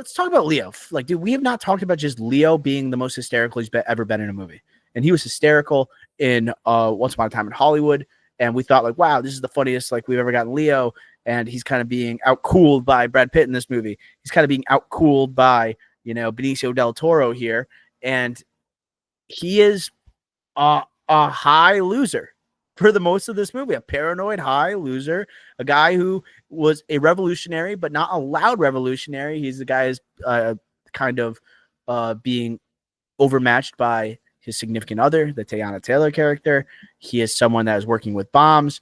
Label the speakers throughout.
Speaker 1: let's talk about Leo. Like, dude, we have not talked about just Leo being the most hysterical he's ever been in a movie. And he was hysterical in Once Upon a Time in Hollywood. And we thought, like, wow, this is the funniest like we've ever gotten Leo. And he's kind of being outcooled by Brad Pitt in this movie. He's kind of being outcooled by, Benicio del Toro here. And he is a high loser for the most of this movie, a paranoid high loser, a guy who was a revolutionary, but not a loud revolutionary. He's the guy who's kind of being overmatched by his significant other, the Teyana Taylor character. He is someone that is working with bombs.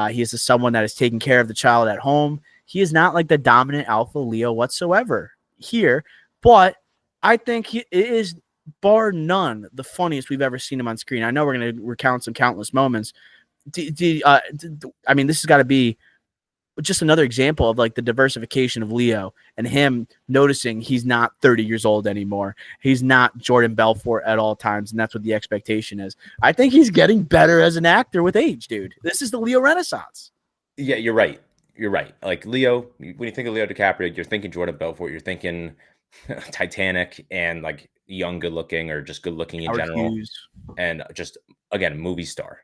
Speaker 1: He is someone that is taking care of the child at home. He is not like the dominant alpha Leo whatsoever here, but I think it is bar none the funniest we've ever seen him on screen. I know we're going to recount some countless moments. I mean, this has got to be just another example of like the diversification of Leo and him noticing he's not 30 years old anymore. He's not Jordan Belfort at all times, and that's what the expectation is. I think he's getting better as an actor with age, dude. This is the Leo Renaissance.
Speaker 2: Yeah, you're right. You're right. Like Leo, when you think of Leo DiCaprio, you're thinking Jordan Belfort, you're thinking Titanic and like young, good looking, or just good looking in general. And just, again, movie star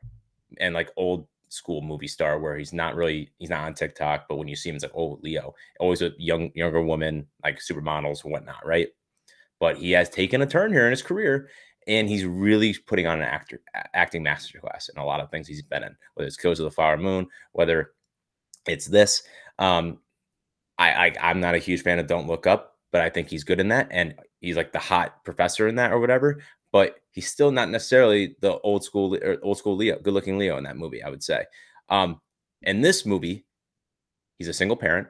Speaker 2: and like old school movie star where he's not on TikTok, but when you see him, it's like, oh, Leo, always with younger women, like supermodels and whatnot, right? But he has taken a turn here in his career, and he's really putting on an acting masterclass in a lot of things he's been in, whether it's Killers of the Flower Moon, whether it's this. I'm not a huge fan of Don't Look Up, but I think he's good in that, and he's like the hot professor in that or whatever. But he's still not necessarily the old school Leo, good looking Leo in that movie, I would say. In this movie, he's a single parent.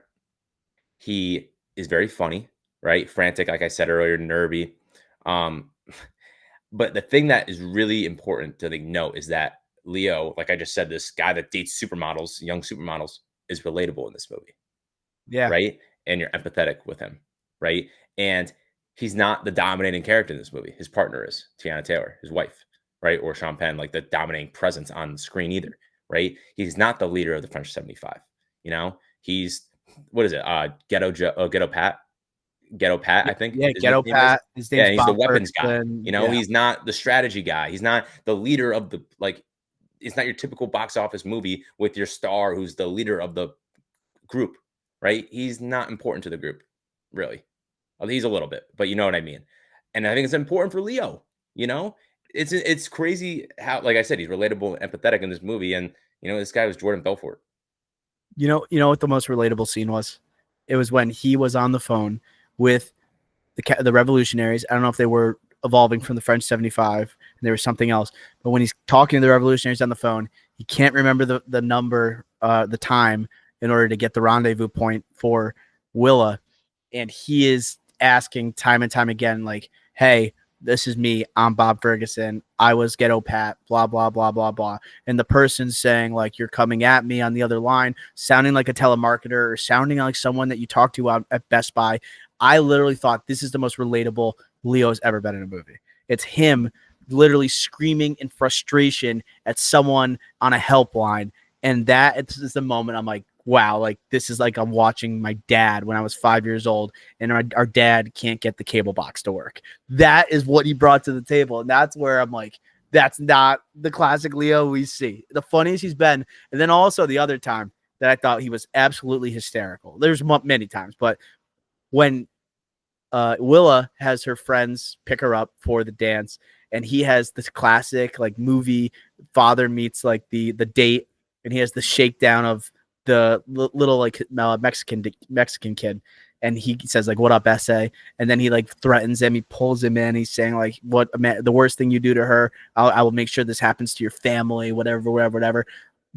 Speaker 2: He is very funny, right? Frantic, like I said earlier, nervy. But the thing that is really important to note is that Leo, like I just said, this guy that dates supermodels, young supermodels, is relatable in this movie.
Speaker 1: Yeah.
Speaker 2: Right. And you're empathetic with him. Right. And he's not the dominating character in this movie. His partner is Teyana Taylor, his wife. Right. Or Sean Penn, like the dominating presence on the screen either. Right. He's not the leader of the French 75. He's, what is it? Ghetto Pat. Ghetto Pat, I think.
Speaker 1: Yeah, Ghetto Pat.
Speaker 2: His name's he's Bob the weapons Ferguson. Guy. He's not the strategy guy. He's not the leader of the, it's not your typical box office movie with your star who's the leader of the group, right? He's not important to the group, really. He's a little bit, but you know what I mean. And I think it's important for Leo. It's crazy how, like I said, he's relatable and empathetic in this movie. And this guy was Jordan Belfort.
Speaker 1: You know what the most relatable scene was? It was when he was on the phone with the revolutionaries. I don't know if they were evolving from the French 75 and there was something else, but when he's talking to the revolutionaries on the phone, he can't remember the number, the time in order to get the rendezvous point for Willa. And he is asking time and time again, like, hey, this is me. I'm Bob Ferguson. I was Ghetto Pat, blah, blah, blah, blah, blah. And the person's saying, like, you're coming at me on the other line, sounding like a telemarketer or sounding like someone that you talk to at Best Buy. I literally thought this is the most relatable Leo's ever been in a movie. It's him literally screaming in frustration at someone on a helpline. And that is the moment I'm like, wow, like this is like I'm watching my dad when I was 5 years old and our dad can't get the cable box to work. That is what he brought to the table. And that's where I'm like, that's not the classic Leo we see. The funniest he's been. And then also the other time that I thought he was absolutely hysterical. There's many times, but when Willa has her friends pick her up for the dance and he has this classic like movie father meets like the date and he has the shakedown of the little like Mexican kid, and he says like, "What up, essay?" And then he like threatens him. He pulls him in. He's saying like, "What the worst thing you do to her, I will make sure this happens to your family, whatever."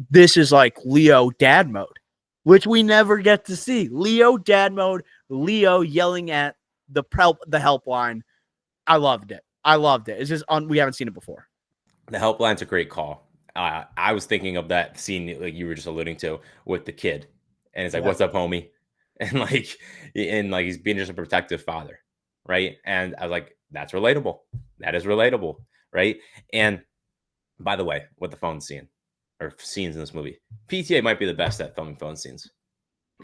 Speaker 1: This is like Leo dad mode, which we never get to see. Leo dad mode. Leo yelling at the helpline. I loved it. It's just we haven't seen it before.
Speaker 2: The helpline's a great call. I was thinking of that scene like you were just alluding to with the kid, and it's like, "What's up, homie?" And he's being just a protective father, right? And I was like, "That's relatable. That is relatable, right?" And by the way, with the phone scene or scenes in this movie, PTA might be the best at filming phone scenes.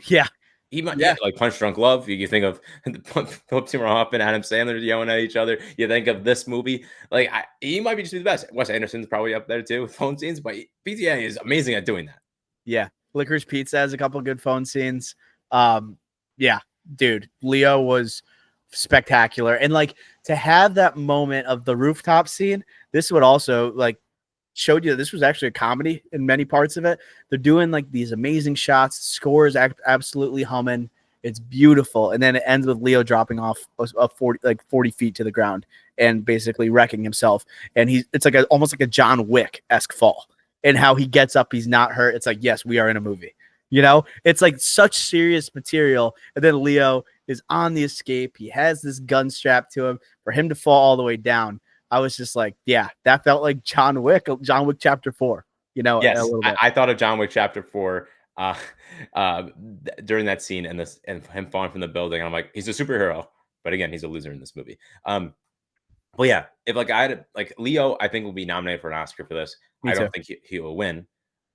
Speaker 1: Yeah,
Speaker 2: He might
Speaker 1: Yeah.
Speaker 2: like Punch Drunk Love. You think of Philip Seymour Hoffman, Adam Sandler yelling at each other. You think of this movie. Like he might be just the best. Wes Anderson's probably up there too with phone scenes, but PTA is amazing at doing that.
Speaker 1: Yeah. Licorice Pizza has a couple good phone scenes. Yeah, dude, Leo was spectacular. And like to have that moment of the rooftop scene, this would also like showed you that this was actually a comedy in many parts of it. They're doing like these amazing shots. Score is absolutely humming. It's beautiful. And then it ends with Leo dropping off a 40 feet to the ground and basically wrecking himself. And it's like almost like a John Wick-esque fall. And how he gets up, he's not hurt. It's like, yes, we are in a movie. You know, it's like such serious material. And then Leo is on the escape. He has this gun strapped to him for him to fall all the way down. I was just like, yeah, that felt like John Wick Chapter 4, you know,
Speaker 2: yes,
Speaker 1: a little bit.
Speaker 2: I thought of John Wick Chapter 4 during that scene and him falling from the building. I'm like, he's a superhero, but again, he's a loser in this movie. Well, yeah, if like I had like Leo, I think will be nominated for an Oscar for this. I don't think he will win,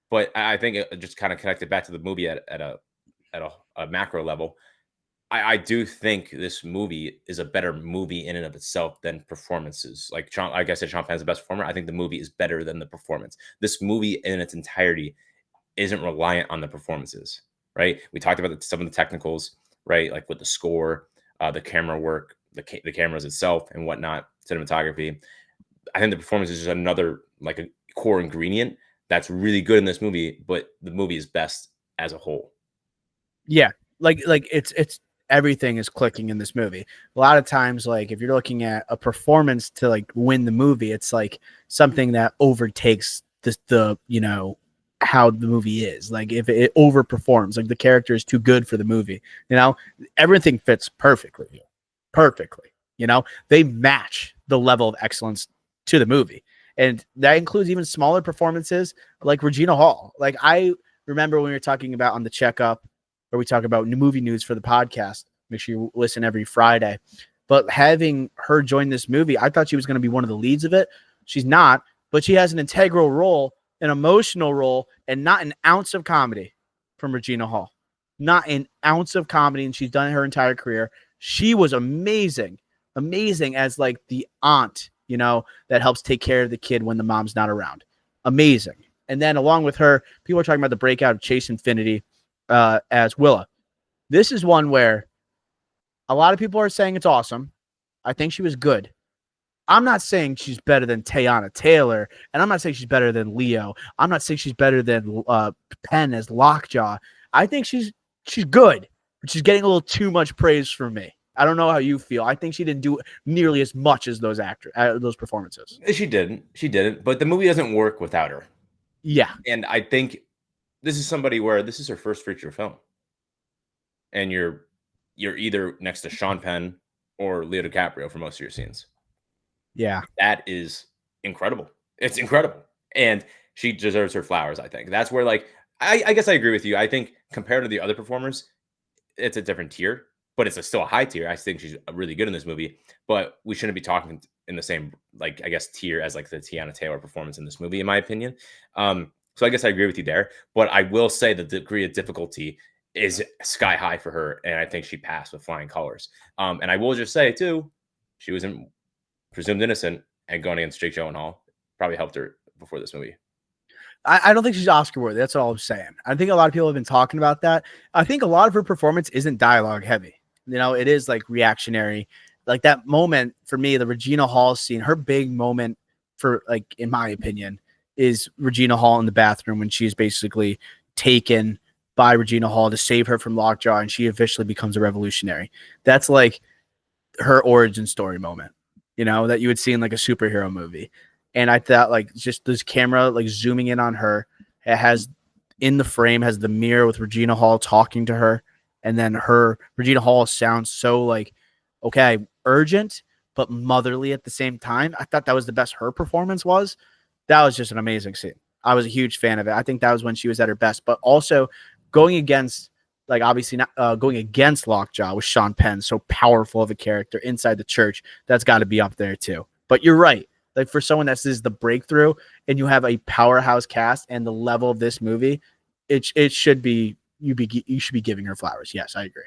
Speaker 2: but I think it just kind of connected back to the movie at a macro level. I do think this movie is a better movie in and of itself than performances. Like I said, Sean Penn's the best performer. I think the movie is better than the performance. This movie in its entirety isn't reliant on the performances, right? We talked about some of the technicals, right? Like with the score, the camera work, the cameras itself and whatnot, cinematography. I think the performance is just another like a core ingredient that's really good in this movie, but the movie is best as a whole.
Speaker 1: Yeah, like it's everything is clicking in this movie. A lot of times, like if you're looking at a performance to like win the movie, it's like something that overtakes the you know how the movie is. Like if it overperforms, like the character is too good for the movie. You know, everything fits perfectly. You know, they match the level of excellence to the movie, and that includes even smaller performances like Regina Hall. Like I remember when we were talking about on the checkup, where we talk about movie news for the podcast. Make sure you listen every Friday. But having her join this movie, I thought she was going to be one of the leads of it. She's not, but she has an integral role, an emotional role, and not an ounce of comedy from Regina Hall. Not an ounce of comedy, and she's done it her entire career. She was amazing as like the aunt, you know, that helps take care of the kid when the mom's not around. Amazing. And then along with her, people are talking about the breakout of Chase Infinity as Willa. This is one where a lot of people are saying it's awesome. I think she was good. I'm not saying she's better than Teyana Taylor, and I'm not saying she's better than Leo. I'm not saying she's better than Penn as Lockjaw. I think she's good, but she's getting a little too much praise from me. I don't know how you feel. I think she didn't do nearly as much as those those performances.
Speaker 2: She didn't. But the movie doesn't work without her.
Speaker 1: Yeah,
Speaker 2: and I think this is somebody where this is her first feature film, and you're either next to Sean Penn or Leo DiCaprio for most of your scenes.
Speaker 1: Yeah,
Speaker 2: that is incredible. It's incredible, and she deserves her flowers. I think that's where, like, I guess I agree with you. I think compared to the other performers, it's a different tier, but it's still a high tier. I think she's really good in this movie, but we shouldn't be talking in the same, like, I guess, tier as like the Teyana Taylor performance in this movie, in my opinion. So I guess I agree with you there, but I will say the degree of difficulty is sky high for her, and I think she passed with flying colors. And I will just say too, she was presumed innocent, and going against Jake Gyllenhaal probably helped her before this movie.
Speaker 1: I don't think she's Oscar worthy. That's all I'm saying. I think a lot of people have been talking about that. I think a lot of her performance isn't dialogue heavy. You know, it is like reactionary. Like that moment for me, the Regina Hall scene, her big moment for, like, in my opinion, is Regina Hall in the bathroom when she's basically taken by Regina Hall to save her from Lockjaw, and she officially becomes a revolutionary. That's like her origin story moment, you know, that you would see in like a superhero movie. And I thought, like, just this camera like zooming in on her, it has in the frame has the mirror with Regina Hall talking to her, and then Regina Hall sounds so like, okay, urgent but motherly at the same time. I thought that was the best her performance was. That was just an amazing scene. I was a huge fan of it. I think that was when she was at her best, but also going against, like, obviously not going against Lockjaw with Sean Penn, so powerful of a character inside the church. That's got to be up there too. But you're right. Like, for someone that is the breakthrough, and you have a powerhouse cast and the level of this movie, it should be you should be giving her flowers. Yes, I agree.